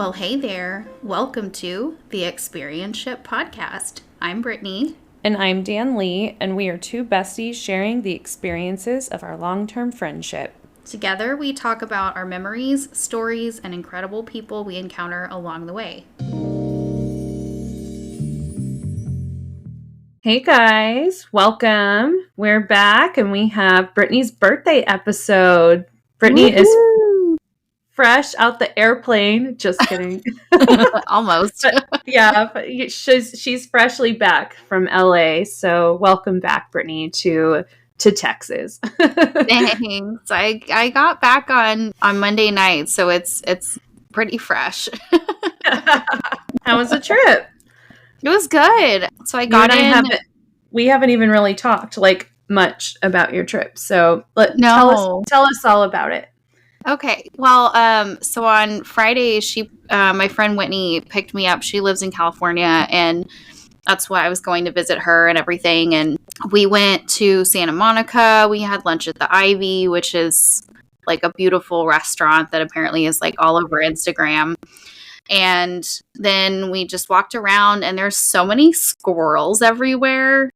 Well, hey there. Welcome to the Experience Ship podcast. I'm Brittany. And I'm Danlee, and we are two besties sharing the experiences of our long-term friendship. Together, we talk about our memories, stories, and incredible people we encounter along the way. Hey guys, welcome. We're back, and we have Brittany's birthday episode. Brittany is fresh out the airplane. Just kidding. Almost. But she's freshly back from LA. So welcome back, Brittany, to Texas. Thanks. I got back on Monday night, so it's pretty fresh. How was the trip? It was good. So I got in. We haven't even really talked much about your trip. So tell us all about it. Okay. Well, so on Friday, my friend Whitney picked me up. She lives in California, and that's why I was going to visit her and everything. And we went to Santa Monica. We had lunch at the Ivy, which is like a beautiful restaurant that apparently is like all over Instagram. And then we just walked around, and there's so many squirrels everywhere.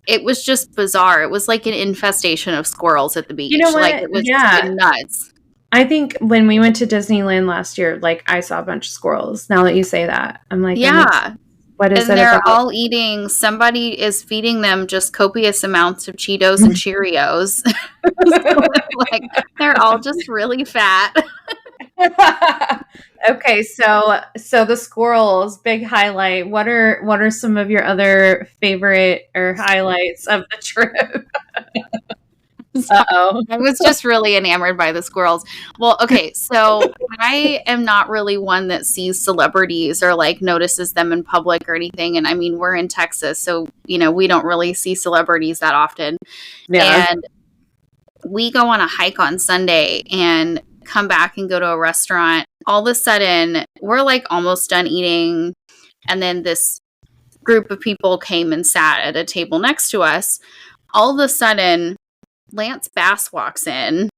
It was just bizarre. It was like an infestation of squirrels at the beach. You know what? Like, it was nuts. I think when we went to Disneyland last year, I saw a bunch of squirrels. Now that you say that, I'm like, yeah. What is it? And they're all eating. Somebody is feeding them just copious amounts of Cheetos and Cheerios. They're all just really fat. Okay, so the squirrels, big highlight. What are some of your other favorite or highlights of the trip? Uh-oh. I was just really enamored by the squirrels. Well, okay, so I am not really one that sees celebrities or notices them in public or anything. And I mean, we're in Texas, so we don't really see celebrities that often. Yeah. And we go on a hike on Sunday and come back and go to a restaurant. All of a sudden, we're almost done eating, and then this group of people came and sat at a table next to us. All of a sudden, Lance Bass walks in.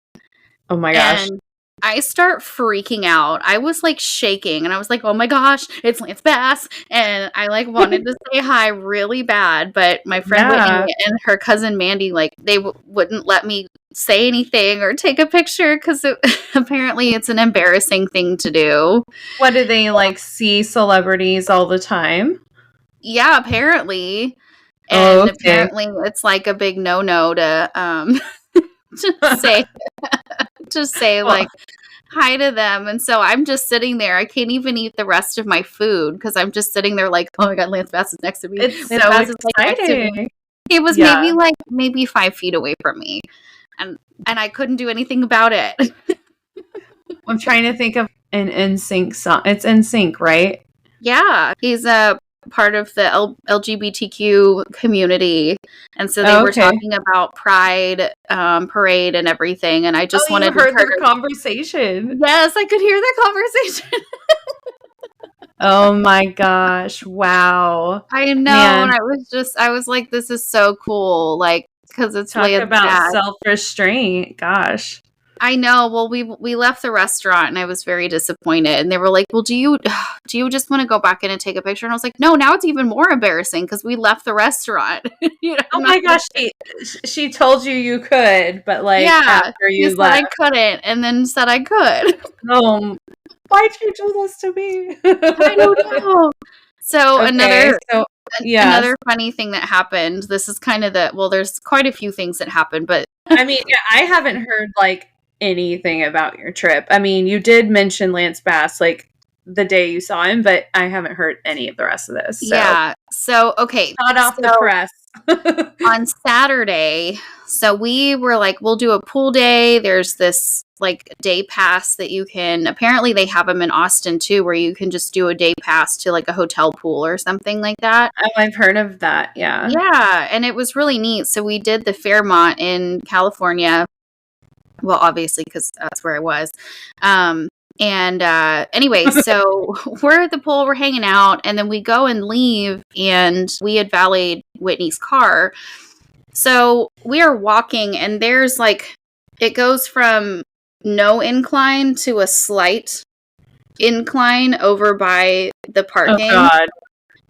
Oh my gosh. And I start freaking out. I was shaking, and I was like, oh my gosh, it's Lance Bass. And I wanted to say hi really bad, but my friend Whitney and her cousin Mandy, they wouldn't let me say anything or take a picture because apparently it's an embarrassing thing to do. What do they see celebrities all the time? Yeah, apparently. And apparently it's a big no-no to say hi to them. And so I'm just sitting there. I can't even eat the rest of my food because I'm just sitting there oh my God, Lance Bass is next to me. It's Lance so Bass exciting. It was maybe 5 feet away from me. And I couldn't do anything about it. I'm trying to think of an NSYNC song. It's NSYNC, right? Yeah. He's a part of the LGBTQ community. And so they were talking about Pride parade and everything. And I just wanted to hear their conversation. Yes, I could hear their conversation. Oh my gosh. Wow. I know. Man. And I was like, this is so cool. Because it's talk about self-restraint. Gosh. I know. Well, we left the restaurant, and I was very disappointed. And they were like, well, do you just want to go back in and take a picture? And I was like, no, now it's even more embarrassing because we left the restaurant. Oh my gosh. She told you could, but after you left. I couldn't, and then said I could. Why'd you do this to me? I don't know. So another funny thing that happened. This is kind of there's quite a few things that happened, but I mean, I haven't heard anything about your trip. I mean, you did mention Lance Bass the day you saw him, but I haven't heard any of the rest of this. So. Yeah. So okay. Hot off the press. On Saturday, so we were we'll do a pool day. There's this day pass that you can, apparently they have them in Austin too, where you can just do a day pass to a hotel pool or something like that. Oh, I've heard of that. Yeah. Yeah. And it was really neat. So we did the Fairmont in California. Well, obviously, because that's where I was. Anyway, so we're at the pool, we're hanging out, and then we go and leave, and we had valeted Whitney's car. So we are walking, and there's it goes from no incline to a slight incline over by the parking. Oh God.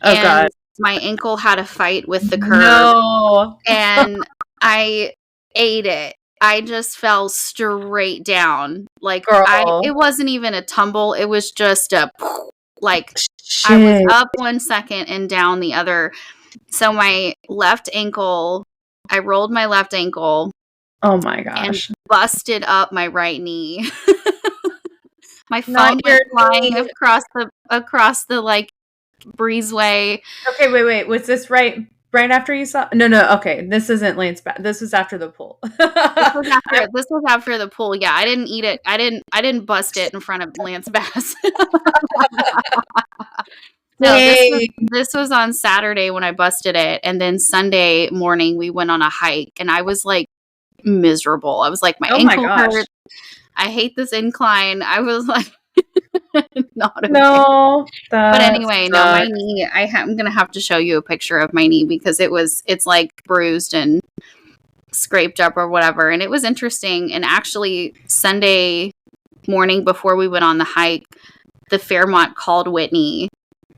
Oh and God. My ankle had a fight with the curb. No. And I ate it. I just fell straight down. Like, Girl. it wasn't even a tumble. It was just a, like, Shit. I was up 1 second and down the other. So my left ankle, I rolled my left ankle. Oh my gosh. And busted up my right knee. My phone Not your went flying knee. across the like breezeway. Okay, wait. Was this right after you saw? No. Okay, this isn't Lance Bass. This was after the pool. This was after the pool. Yeah, I didn't eat it. I didn't bust it in front of Lance Bass. No, this was on Saturday when I busted it, and then Sunday morning we went on a hike, and I was like miserable. I was like, my ankle hurts. I hate this incline. I was like, not okay. No, but anyway, no, my knee. I'm gonna have to show you a picture of my knee because it's like bruised and scraped up or whatever, and it was interesting. And actually, Sunday morning before we went on the hike, the Fairmont called Whitney.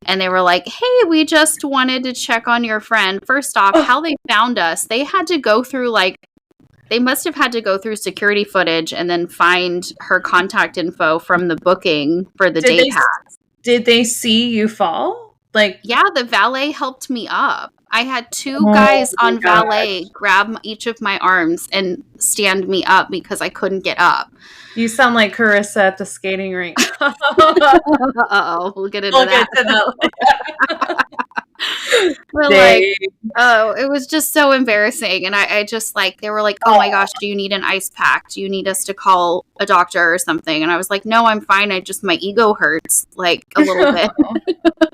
And they were like, hey, we just wanted to check on your friend. First off, how they found us, they had to go through they must have had to go through security footage and then find her contact info from the booking for the day pass. Did they see you fall? Yeah, the valet helped me up. I had two guys on valet grab each of my arms and stand me up because I couldn't get up. You sound like Carissa at the skating rink. Uh-oh, we'll get into that. But it was just so embarrassing. And I just they were like, oh my gosh, do you need an ice pack? Do you need us to call a doctor or something? And I was like, no, I'm fine. My ego hurts a little bit.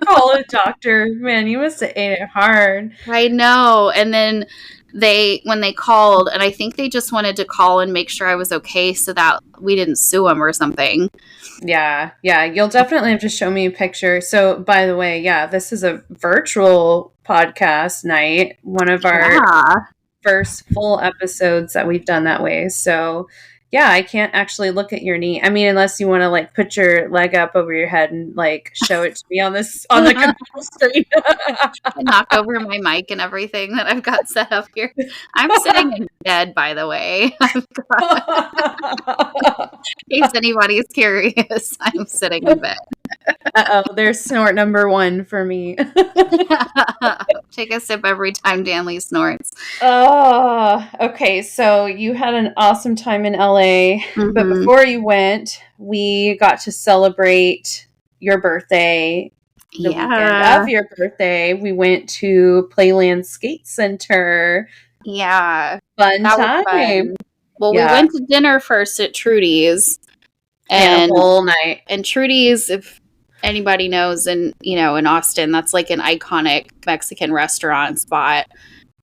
Call a doctor. Man, you must have ate it hard. I know. And then when they called, and I think they just wanted to call and make sure I was okay so that we didn't sue them or something. Yeah. You'll definitely have to show me a picture. So, by the way, this is a virtual podcast night. One of our first full episodes that we've done that way. So, yeah, I can't actually look at your knee. I mean, unless you want to put your leg up over your head and show it to me on the computer screen. Knock over my mic and everything that I've got set up here. I'm sitting in bed, by the way. In case anybody's curious, I'm sitting in bed. There's snort number 1 for me. Take a sip every time Danlee snorts. Oh, okay. So you had an awesome time in LA, but before you went, we got to celebrate your birthday. The weekend of your birthday, we went to Playland Skate Center. Yeah. Fun time. Well, we went to dinner first at Trudy's. And a whole night. And Trudy's, if anybody knows, in Austin, that's an iconic Mexican restaurant spot.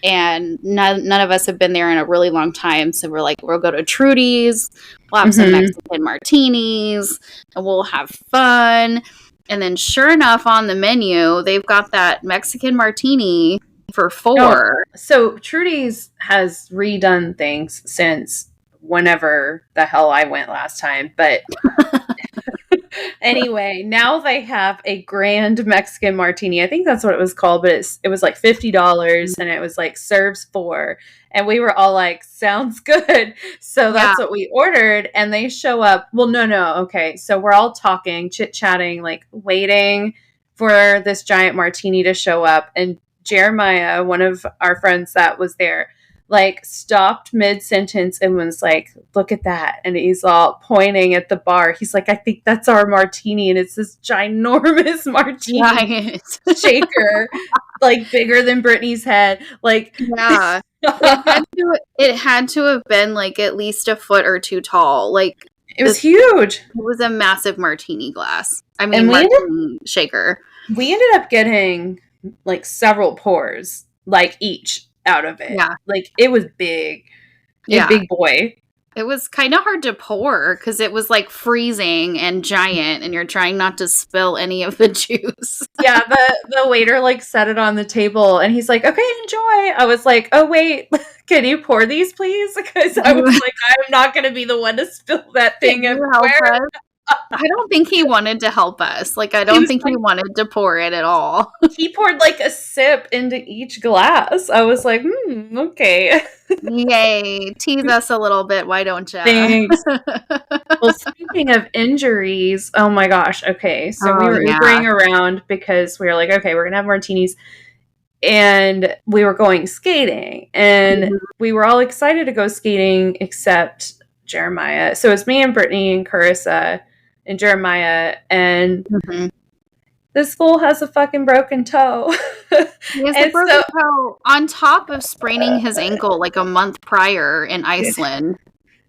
And none of us have been there in a really long time. So we're like, we'll go to Trudy's, we'll have some Mexican martinis, and we'll have fun. And then sure enough, on the menu, they've got that Mexican martini for $4. Oh, so Trudy's has redone things since whenever the hell I went last time. But anyway, now they have a grand Mexican martini. I think that's what it was called, but it was $50 and it was serves 4. And we were all like, sounds good. So that's what we ordered. And they show up. Well, no. Okay. So we're all talking, chit-chatting, waiting for this giant martini to show up. And Jeremiah, one of our friends that was there, stopped mid-sentence and was like, look at that. And he's all pointing at the bar. He's like, I think that's our martini. And it's this ginormous martini shaker, bigger than Brittany's head. Yeah. It had to have been at least a foot or 2 tall. It was huge. It was a massive martini glass. I mean, martini shaker. We ended up getting several pours, each out of it. Yeah. It was big. A big boy. It was kind of hard to pour because it was freezing and giant, and you're trying not to spill any of the juice. Yeah, the waiter set it on the table, and he's like, "Okay, enjoy." I was like, "Oh wait, can you pour these, please?" Because I was like, "I'm not going to be the one to spill that thing everywhere." I don't think he wanted to help us. Like, I He don't was think he like, wanted to pour it at all. he poured like a sip into each glass. I was like, okay. Yay. Tease us a little bit, why don't you? Thanks. Well, speaking of injuries, oh my gosh. Okay. So we Oh, were yeah. Ubering around because we were like, okay, we're going to have martinis. And we were going skating. And we were all excited to go skating except Jeremiah. So it's me and Brittany and Carissa and Jeremiah. And Mhm. this fool has a fucking broken toe. He has a And broken so, toe on top of spraining his ankle like a month prior in Iceland.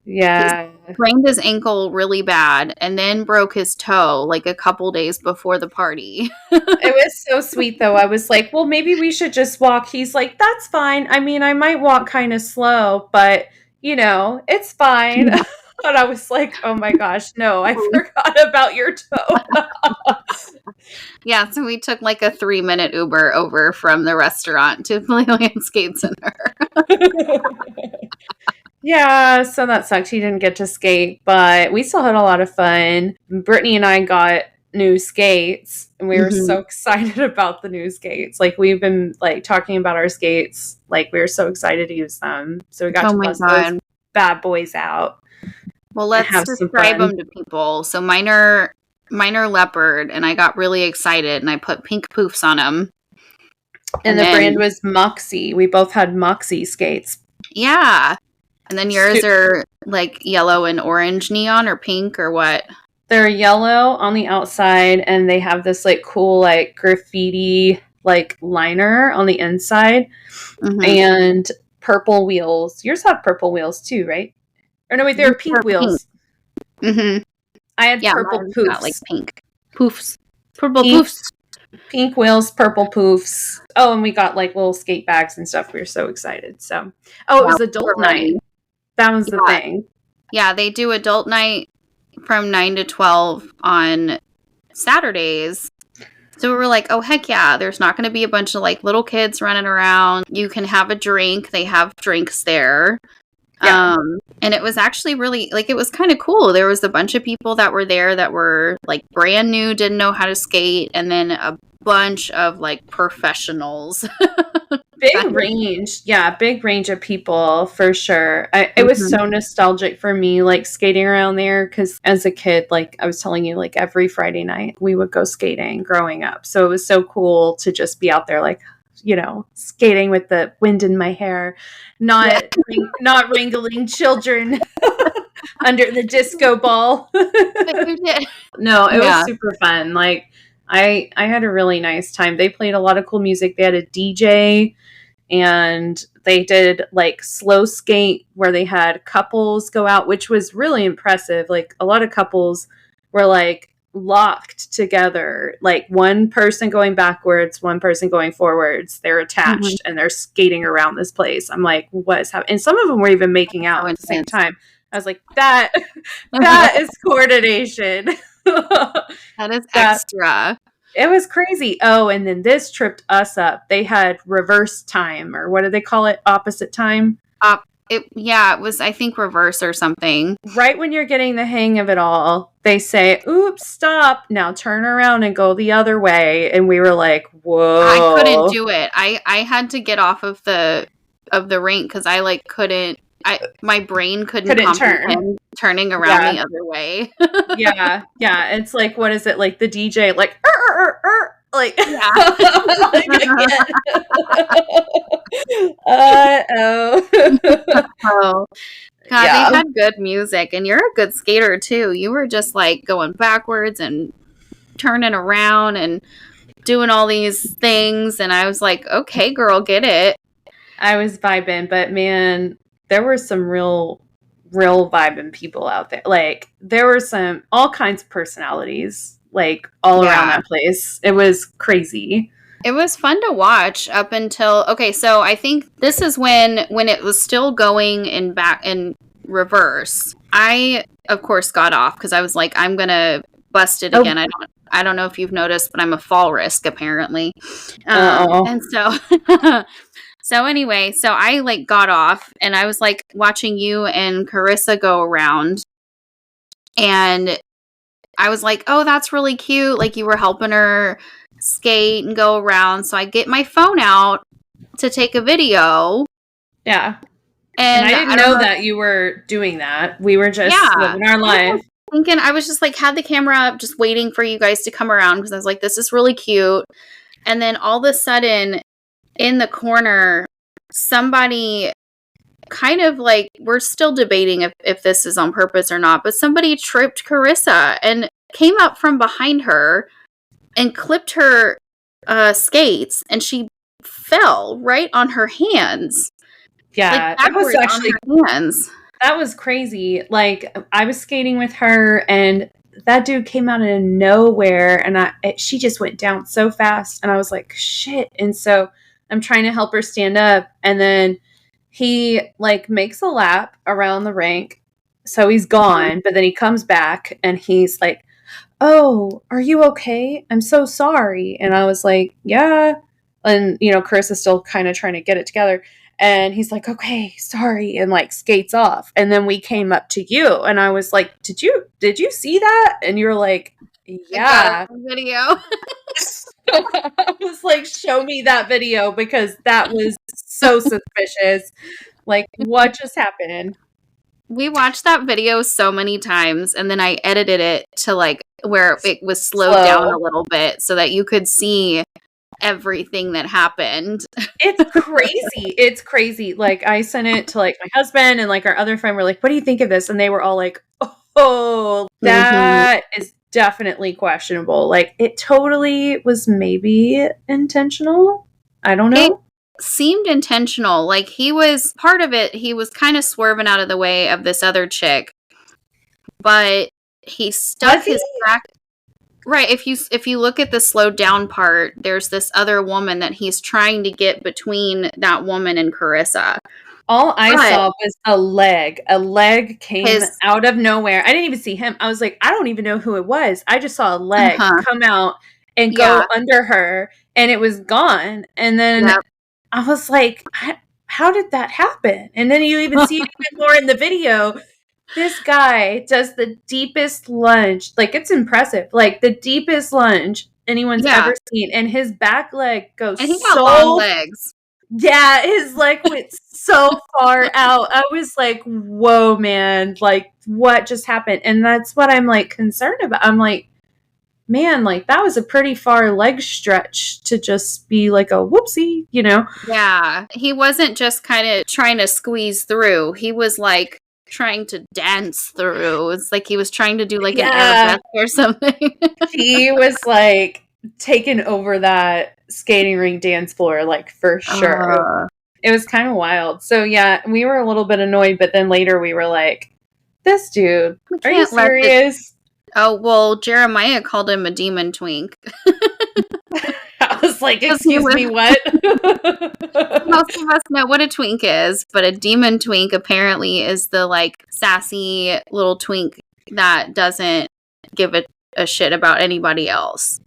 yeah. He sprained his ankle really bad and then broke his toe like a couple days before the party. It was so sweet, though. I was like, well, maybe we should just walk. He's like, that's fine. I mean, I might walk kind of slow, but, it's fine. And I was like, oh my gosh, no, I forgot about your toe. Yeah, so we took like a 3-minute Uber over from the restaurant to Playland Skate Center. Yeah, so that sucked. He didn't get to skate, but we still had a lot of fun. Brittany and I got new skates, and we were so excited about the new skates. Like, we've been like talking about our skates. Like, we were so excited to use them. So we got to bust those bad boys out. Well, let's describe them to people. So mine are leopard, and I got really excited, and I put pink poofs on them. And the brand was Moxie. We both had Moxie skates. Yeah. And then yours are like yellow and orange neon or pink or what? They're yellow on the outside, and they have this like cool like graffiti like liner on the inside, and purple wheels. Yours have purple wheels too, right? Or no, wait, they were pink wheels. Pink. I had purple poofs. Not like pink poofs. Purple poofs. Pink wheels, purple poofs. Oh, and we got like little skate bags and stuff. We were so excited. So, it was adult night. That was the thing. Yeah, they do adult night from 9 to 12 on Saturdays. So we were like, oh, heck yeah, there's not going to be a bunch of like little kids running around. You can have a drink. They have drinks there. Yeah. And it was actually really, like, it was kind of cool. There was a bunch of people that were there that were like brand new, didn't know how to skate. And then a bunch of like professionals. Big range. Yeah, big range of people for sure. It was so nostalgic for me, like skating around there, because as a kid, like I was telling you, like every Friday night we would go skating growing up. So it was so cool to just be out there, like, skating with the wind in my hair, not wrangling children under the disco ball. No, it was super fun. Like I had a really nice time. They played a lot of cool music. They had a DJ, and they did like slow skate where they had couples go out, which was really impressive. Like a lot of couples were like locked together, like one person going backwards, one person going forwards. They're attached and they're skating around this place. I'm like, what is happening? And some of them were even making out at the same time. I was like, that is coordination. That is extra. It was crazy. Oh, and then this tripped us up. They had reverse time, or what do they call it? Opposite time? It was, I think, reverse or something. Right when you're getting the hang of it all, they say, oops, stop. Now turn around and go the other way. And we were like, whoa. I couldn't do it. I had to get off of the rink because I like couldn't. My brain couldn't comprehend turning around the other way. Yeah. It's like, what is it? Like the DJ, like, like, yeah. Oh. God, they had good music, and you're a good skater too. You were just like going backwards and turning around and doing all these things, and I was like, okay, girl, get it. I was vibing, but man, there were some real vibing people out there. Like there were all kinds of personalities, like all around that place. It was crazy. It was fun to watch up until, so I think this is when it was still going in reverse. I, of course, got off because I was like, I'm going to bust it again. I don't know if you've noticed, but I'm a fall risk apparently. And so, so anyway, so I like got off and I was like watching you and Carissa go around, and I was like, oh, that's really cute. Like, you were helping her skate and go around. So I get my phone out to take a video. Yeah. And I didn't know that you were doing that. We were just living our life. I was just like, had the camera up, just waiting for you guys to come around because I was like, this is really cute. And then all of a sudden, in the corner, somebody kind of like, we're still debating if this is on purpose or not, but somebody tripped Carissa and came up from behind her and clipped her skates, and she fell right on her hands. Yeah, like, that was actually on her hands. That was crazy. Like, I was skating with her, and that dude came out of nowhere, and she just went down so fast, and I was like, shit. And so I'm trying to help her stand up, and then he like makes a lap around the rink, so he's gone, but then he comes back, and he's like, oh, are you okay? I'm so sorry. And I was like, yeah. And, Carissa's still kind of trying to get it together. And he's like, okay, sorry. And like skates off. And then we came up to you, and I was like, did you see that? And you're like, yeah. Video. I was like, show me that video, because that was so suspicious. Like, what just happened? We watched that video so many times, and then I edited it to like where it was slowed down a little bit so that you could see everything that happened. It's crazy. It's crazy. Like, I sent it to like my husband and like our other friend. We're like, what do you think of this? And they were all like, oh, that is definitely questionable. Like, it totally was maybe intentional. I don't know. It seemed intentional. Like, he was part of it. He was kind of swerving out of the way of this other chick, but he stuck his back. Right. If you look at the slowed down part, there's this other woman that he's trying to get between that woman and Carissa. All I saw was a leg. A leg came out of nowhere. I didn't even see him. I was like, I don't even know who it was. I just saw a leg come out and go under her, and it was gone. And then I was like, how did that happen? And then you even see it even more in the video. This guy does the deepest lunge. Like, it's impressive. Like, the deepest lunge anyone's ever seen. And his back leg goes and he got long legs. Yeah, his leg went so far out. I was like, whoa, man. Like, what just happened? And that's what I'm, like, concerned about. I'm like, man, like, that was a pretty far leg stretch to just be like a whoopsie, Yeah. He wasn't just kind of trying to squeeze through. He was, like, trying to dance through. It's like he was trying to do like an arabesque or something. He was like taking over that skating rink dance floor, like, for sure. It was kind of wild. So yeah, we were a little bit annoyed, but then later we were like, this dude, are you serious? Oh, well, Jeremiah called him a demon twink. I was like, excuse me, what? Most of us know what a twink is, but a demon twink apparently is the, like, sassy little twink that doesn't give a shit about anybody else,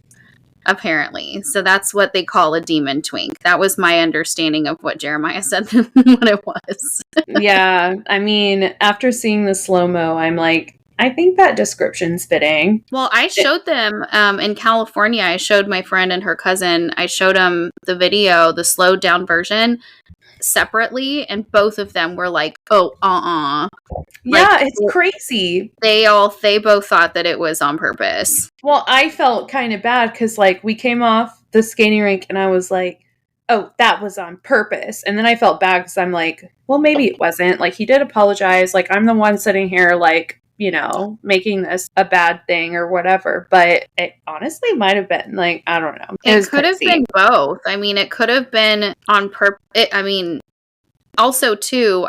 apparently. So that's what they call a demon twink. That was my understanding of what Jeremiah said what it was. Yeah, I mean, after seeing the slow-mo, I'm like, I think that description's fitting. Well, I showed them in California. I showed my friend and her cousin. I showed them the video, the slowed down version, separately, and both of them were like, "Oh, Yeah, like, it's crazy. They both thought that it was on purpose. Well, I felt kind of bad because, like, we came off the skating rink, and I was like, "Oh, that was on purpose." And then I felt bad because I'm like, "Well, maybe it wasn't." Like, he did apologize. Like, I'm the one sitting here, like, making this a bad thing or whatever. But it honestly might have been, like, I don't know. It could have been both. I mean, it could have been on purpose. I mean, also, too,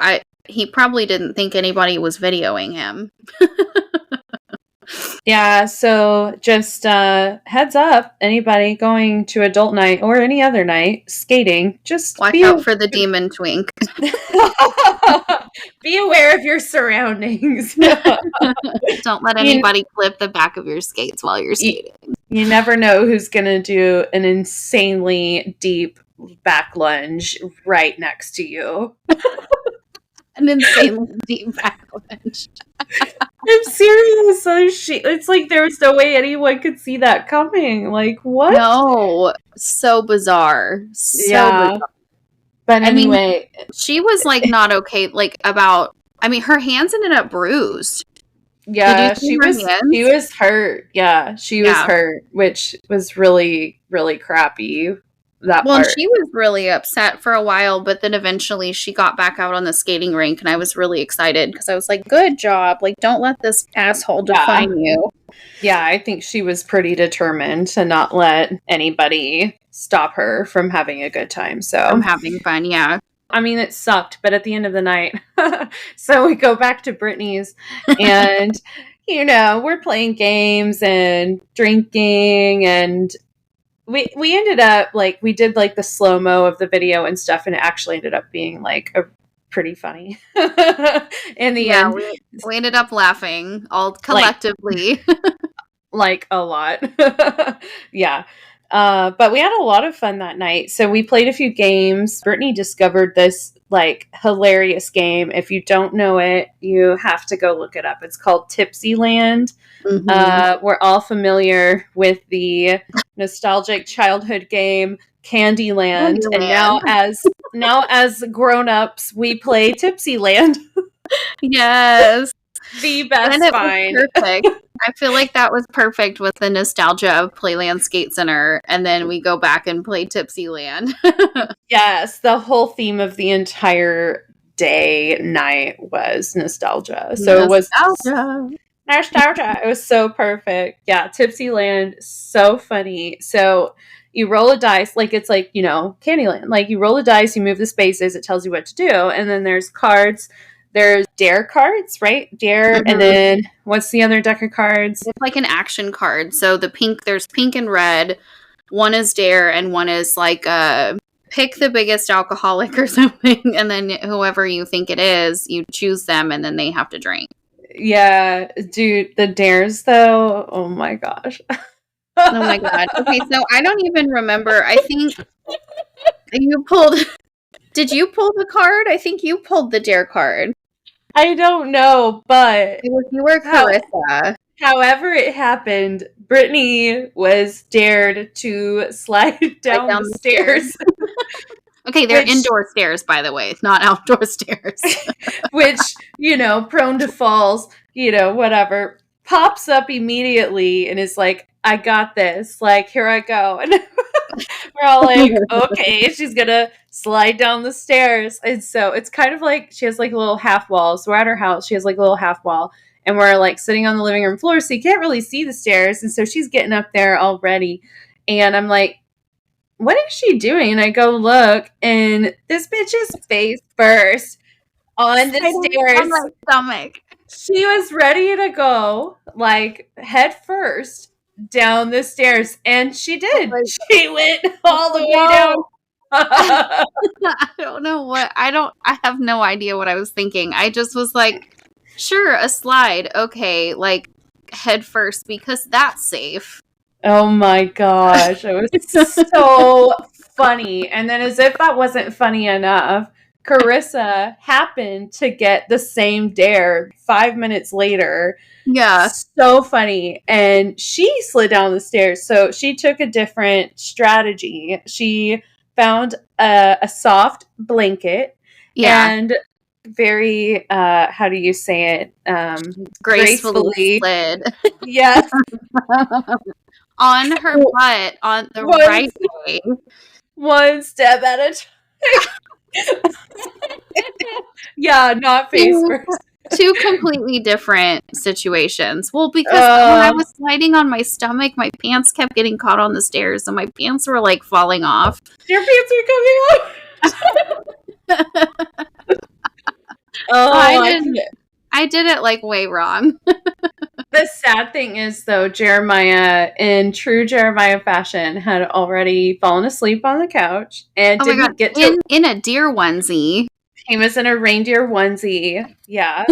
he probably didn't think anybody was videoing him. Yeah, so just heads up, anybody going to adult night or any other night skating, just watch out for the demon twink. Be aware of your surroundings. Don't let anybody clip the back of your skates while you're skating. You never know who's going to do an insanely deep back lunge right next to you. An insanely deep back lunge. I'm serious. So it's like there was no way anyone could see that coming. Like, what? No, so bizarre. So Yeah. bizarre. But I mean, anyway, she was like not okay. Like about, I mean, her hands ended up bruised. yeah, Did you see her hands? she was hurt. Yeah, she was hurt, which was really, really crappy. That Well, and part. she was really upset for a while, but then eventually she got back out on the skating rink, and I was really excited because I was like, good job. Like, don't let this asshole define you. Yeah, I think she was pretty determined to not let anybody stop her from having a good time. So I'm having fun, yeah. I mean, it sucked, but at the end of the night, so we go back to Brittany's and, you know, we're playing games and drinking, and we ended up, like, we did, like, the slow-mo of the video and stuff, and it actually ended up being, like, a pretty funny in the end. We ended up laughing all collectively. Like a lot. Yeah. But we had a lot of fun that night. So we played a few games. Brittany discovered this like hilarious game. If you don't know it, you have to go look it up. It's called Tipsy Land. Mm-hmm. We're all familiar with the nostalgic childhood game Candyland. And now as grown-ups, we play Tipsy Land. Yes. The best find. Perfect. I feel like that was perfect with the nostalgia of Playland Skate Center, and then we go back and play Tipsy Land. Yes, the whole theme of the entire night was nostalgia. So it was nostalgia. It was so perfect. Yeah, Tipsy Land, so funny. So you roll a dice, like it's like, you know, Candyland. Like you roll a dice, you move the spaces, it tells you what to do, and then there's cards. There's dare cards, right? Dare, mm-hmm. And then what's the other deck of cards? It's like an action card. So there's pink and red. One is dare, and one is like pick the biggest alcoholic or something, and then whoever you think it is, you choose them, and then they have to drink. Yeah, dude, the dares though. Oh my gosh. Oh my god. Okay, so I don't even remember. I think you pulled. Did you pull the card? I think you pulled the dare card. I don't know, but you were Carissa. However it happened, Brittany was dared to slide down the stairs. Okay, they're indoor stairs, by the way, not outdoor stairs. Which, you know, prone to falls, you know, whatever, pops up immediately and is like, I got this. Like, here I go. And we're all like, okay, she's gonna slide down the stairs. And so it's kind of like she has like a little half wall. So we're at her house. She has like a little half wall. And we're like sitting on the living room floor. So you can't really see the stairs. And so she's getting up there already. And I'm like, what is she doing? And I go look. And this bitch is face first on the stairs. On my stomach. She was ready to go like head first down the stairs, and she did. She went all the way down. I don't know what I have no idea what I was thinking. I just was like, sure, a slide, okay, like head first because that's safe. Oh my gosh, it was so funny. And then as if that wasn't funny enough, Carissa happened to get the same dare 5 minutes later. Yeah. So funny. And she slid down the stairs. So she took a different strategy. She found a soft blanket. Yeah. And very, how do you say it? Gracefully slid. Yes. On her butt, on the right way. One step at a time. Yeah, not face first. Two completely different situations. Well, because when I was sliding on my stomach, my pants kept getting caught on the stairs, and my pants were like falling off. Your pants are coming off. I did it like way wrong. The sad thing is, though, Jeremiah, in true Jeremiah fashion, had already fallen asleep on the couch and didn't get to in a deer onesie. He was in a reindeer onesie. Yeah.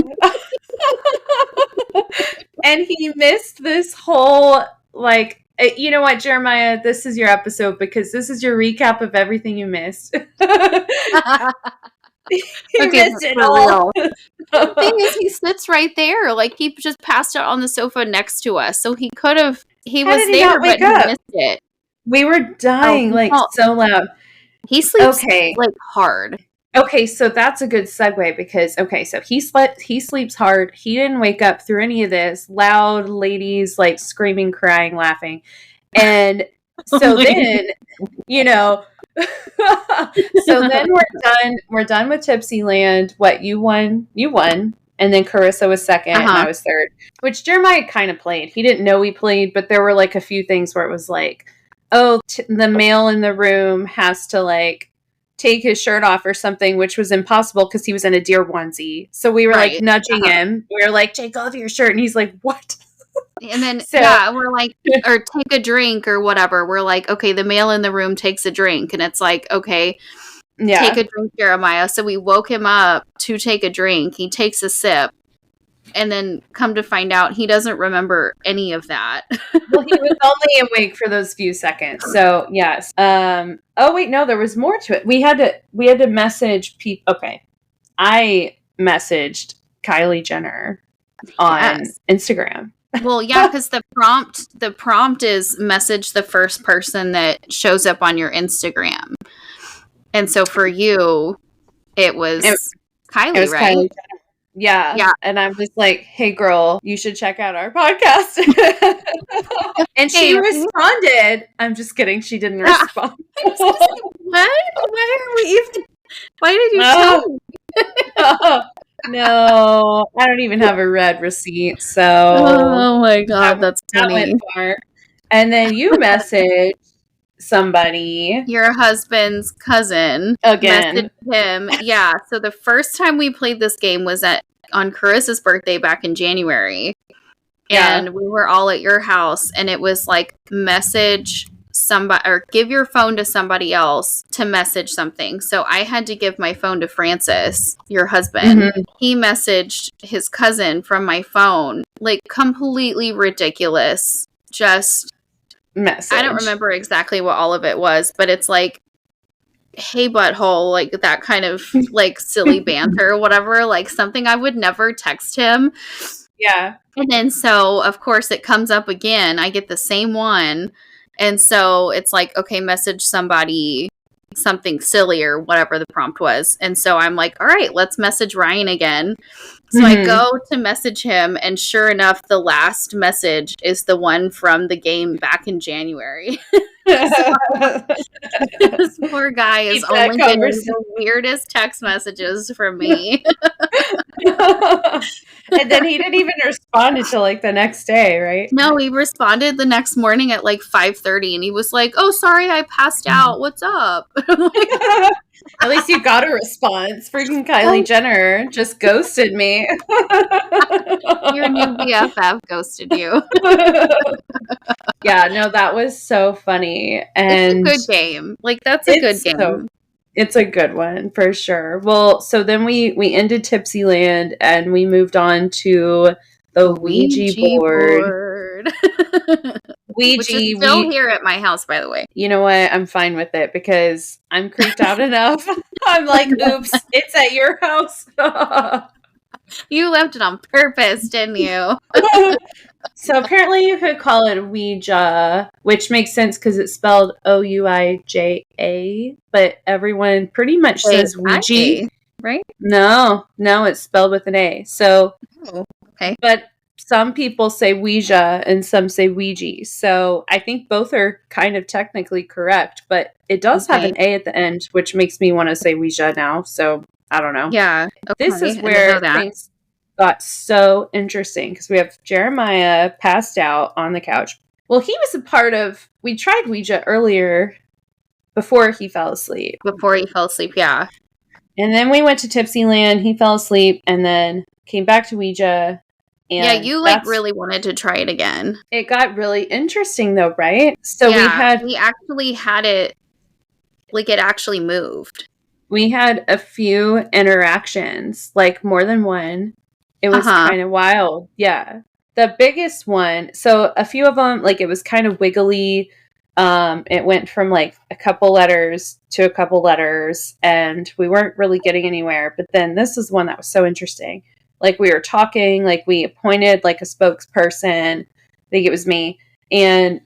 And he missed this whole, like, you know what, Jeremiah, this is your episode because this is your recap of everything you missed. He Okay, missed but it for all. real. The thing is, he sits right there. Like, he just passed out on the sofa next to us. So he could have, he How was did he there, not but wake he up? missed it. We were Oh, dying, like, so loud. he sleeps, Okay. like, hard. Okay, so that's a good segue because, okay, so he sleeps hard. He didn't wake up through any of this. Loud ladies, like, screaming, crying, laughing. And so then, you know, so then we're done with Tipsy Land. What, you won, and then Carissa was second, and I was third, which Jeremiah kind of played. He didn't know we played, but there were like a few things where it was like, oh, the male in the room has to like take his shirt off or something, which was impossible because he was in a deer onesie. So we were like nudging him. We were like, take off your shirt, and he's like, what? And then, yeah, we're like, or take a drink or whatever. We're like, okay, the male in the room takes a drink. And it's like, okay, take a drink, Jeremiah. So we woke him up to take a drink. He takes a sip. And then come to find out, he doesn't remember any of that. Well, he was only awake for those few seconds. So, yes. Oh, wait, no, there was more to it. We had to message people. Okay. I messaged Kylie Jenner on Instagram. Well, yeah, because the prompt is message the first person that shows up on your Instagram. And so for you, it was Kylie, right? Kylie Jenner. Yeah. And I'm just like, hey, girl, you should check out our podcast. And she responded. I'm just kidding. She didn't respond. What? Why did you tell me? No, I don't even have a red receipt. So, oh my God, that's funny. That went far. And then you messaged somebody, your husband's cousin, again. Messaged him. Yeah. So the first time we played this game was on Carissa's birthday back in January, and we were all at your house, and it was like message somebody or give your phone to somebody else to message something. So I had to give my phone to Francis, your husband. Mm-hmm. He messaged his cousin from my phone, like completely ridiculous. Just message. I don't remember exactly what all of it was, but it's like, hey butthole, like that kind of like silly banter or whatever, like something I would never text him. Yeah. And then so of course it comes up again. I get the same one. And so it's like, okay, message somebody something silly or whatever the prompt was. And so I'm like, all right, let's message Ryan again. So I go to message him, and sure enough, the last message is the one from the game back in January. So, this poor guy is only getting the weirdest text messages from me. And then he didn't even respond until like the next day, right? No, he responded the next morning at like 5:30, and he was like, "Oh, sorry, I passed out. What's up?" At least you got a response. Freaking Kylie Jenner just ghosted me. Your new BFF ghosted you. Yeah, no, that was so funny. And it's a good game. Like, that's a good game. It's a good one for sure. Well, so then we ended Tipsy Land and we moved on to the Ouija board. Ouija, which is still here at my house, by the way. You know what? I'm fine with it because I'm creeped out enough. I'm like, oops, it's at your house. You left it on purpose, didn't you? So apparently you could call it Ouija, which makes sense because it's spelled Ouija, but everyone pretty much says Ouija. Right? No, it's spelled with an A. So, okay. But some people say Ouija and some say Ouija. So I think both are kind of technically correct, but it does have an A at the end, which makes me want to say Ouija now. So I don't know. Yeah. Okay. This is where things got so interesting because we have Jeremiah passed out on the couch. Well, he was a part of, we tried Ouija earlier before he fell asleep. Yeah. And then we went to Tipsy Land. He fell asleep and then came back to Ouija. And yeah, you like really wanted to try it again. It got really interesting though, right? So we actually had it, like it actually moved. We had a few interactions, like more than one. It was kind of wild. Yeah. The biggest one, so a few of them, like it was kind of wiggly. It went from like a couple letters to a couple letters, and we weren't really getting anywhere. But then this is one that was so interesting. Like we were talking, like we appointed like a spokesperson. I think it was me. And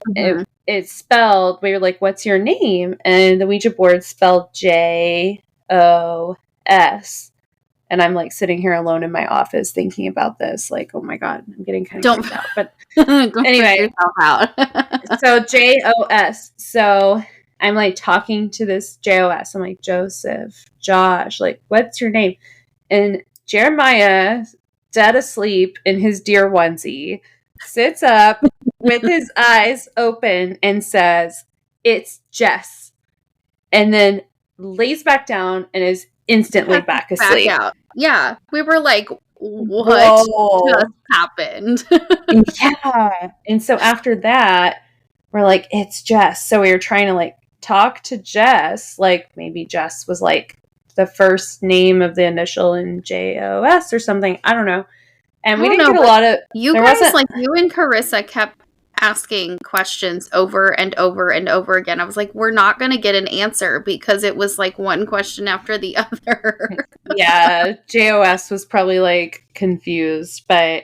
it spelled, we were like, what's your name? And the Ouija board spelled JOS. And I'm like sitting here alone in my office thinking about this. Like, oh my God, I'm getting kind of freaked out. But anyway, out. So JOS. So I'm like talking to this JOS. I'm like, Joseph, Josh, like, what's your name? And Jeremiah, dead asleep in his deer onesie, sits up with his eyes open and says, it's Jess. And then lays back down and is instantly back asleep. Out. Yeah. We were like, what just happened? Yeah. And so after that, we're like, it's Jess. So we were trying to like talk to Jess. Like maybe Jess was like the first name of the initial in JOS or something. I don't know. And we didn't get a lot of... You guys, like you and Carissa kept asking questions over and over and over again. I was like, we're not going to get an answer because it was like one question after the other. Yeah, JOS was probably like confused, but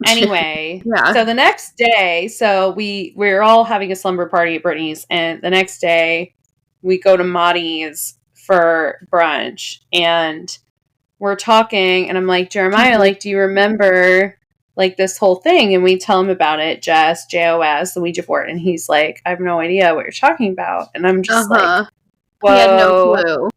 anyway. Yeah. So the next day, so we're all having a slumber party at Brittany's, and the next day we go to Martini's for brunch, and we're talking, and I'm like, Jeremiah, like, do you remember like this whole thing? And we tell him about it, Jess, JOS, the Ouija board, and he's like, I have no idea what you're talking about. And I'm just like, whoa. He had no clue.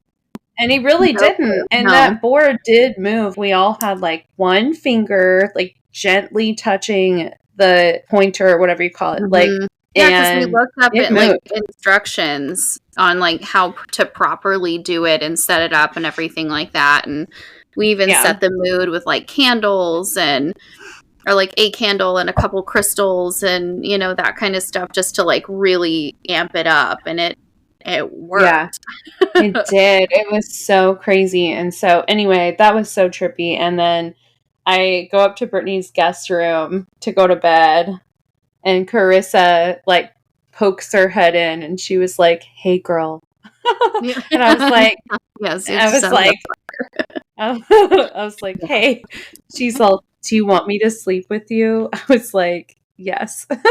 And he really didn't. And that board did move. We all had like one finger like gently touching the pointer or whatever you call it. Like, yeah, because we looked up at like instructions on like how to properly do it and set it up and everything like that. And we even set the mood with like candles or like a candle and a couple crystals and, you know, that kind of stuff just to like really amp it up. And it worked. Yeah, it did. It was so crazy. And so anyway, that was so trippy. And then I go up to Brittany's guest room to go to bed, and Carissa like pokes her head in, and she was like, hey girl. And I was like, yes, I was like, hey. She's all, do you want me to sleep with you? I was like, yes. Spooked.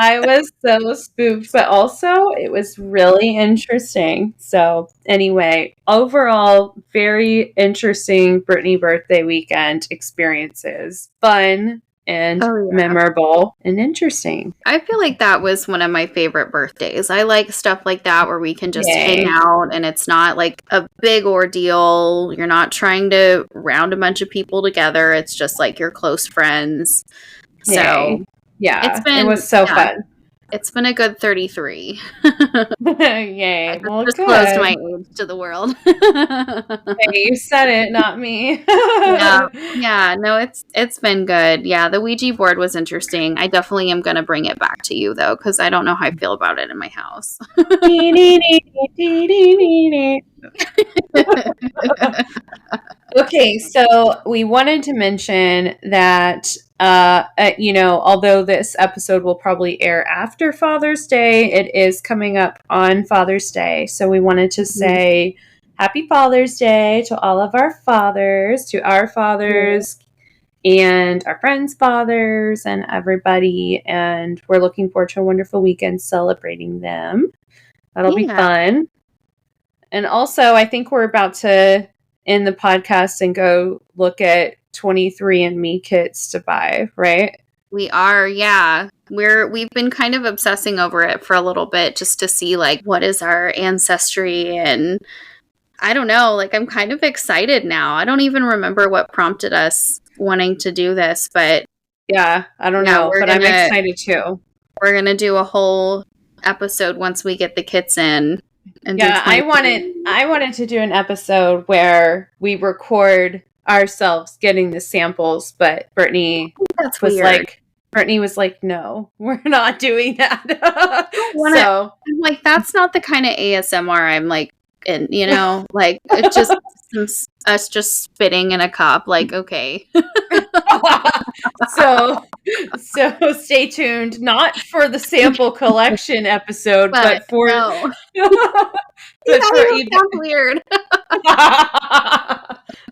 I was so spooked, but also it was really interesting. So anyway, overall, very interesting Brittany birthday weekend experiences. Fun and memorable and interesting. I feel like that was one of my favorite birthdays. I like stuff like that where we can just hang out and it's not like a big ordeal. You're not trying to round a bunch of people together. It's just like your close friends. So yeah, it was so fun. It's been a good 33. Yay. I just closed my age to the world. Hey, you said it, not me. Yeah, no, it's been good. Yeah, the Ouija board was interesting. I definitely am going to bring it back to you, though, because I don't know how I feel about it in my house. Okay, so we wanted to mention that although this episode will probably air after Father's Day, it is coming up on Father's Day. So we wanted to say Happy Father's Day to all of our fathers, to our fathers and our friends' fathers and everybody. And we're looking forward to a wonderful weekend celebrating them. That'll be fun. And also, I think we're about to end the podcast and go look at 23andMe kits to buy, right? We are, yeah. We've been kind of obsessing over it for a little bit just to see like what is our ancestry, and I don't know, like I'm kind of excited now. I don't even remember what prompted us wanting to do this, but yeah, I don't know, but I'm excited too. We're going to do a whole episode once we get the kits in. And I wanted to do an episode where we record ourselves getting the samples, but Brittany was like, no, we're not doing that. So I'm like, that's not the kind of ASMR I'm like in, you know, like it's just us just spitting in a cup, like, okay. So stay tuned, not for the sample collection episode, but for no. but for sounds weird.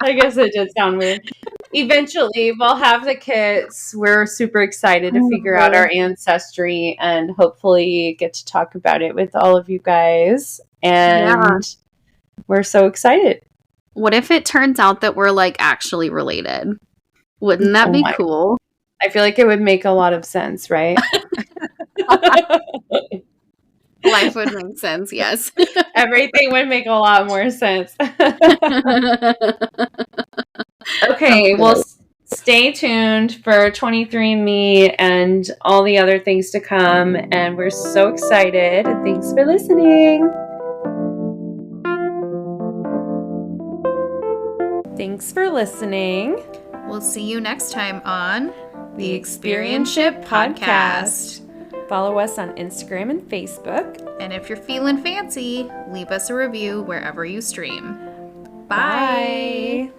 I guess it did sound weird. Eventually, we'll have the kits. We're super excited to figure out our ancestry and hopefully get to talk about it with all of you guys. And we're so excited. What if it turns out that we're like actually related? Wouldn't that be cool? I feel like it would make a lot of sense, right? Life would make sense, yes. Everything would make a lot more sense. Okay, well, stay tuned for 23andMe and all the other things to come. And we're so excited. Thanks for listening. Thanks for listening. We'll see you next time on the Experience-ship Podcast. Follow us on Instagram and Facebook. And if you're feeling fancy, leave us a review wherever you stream. Bye.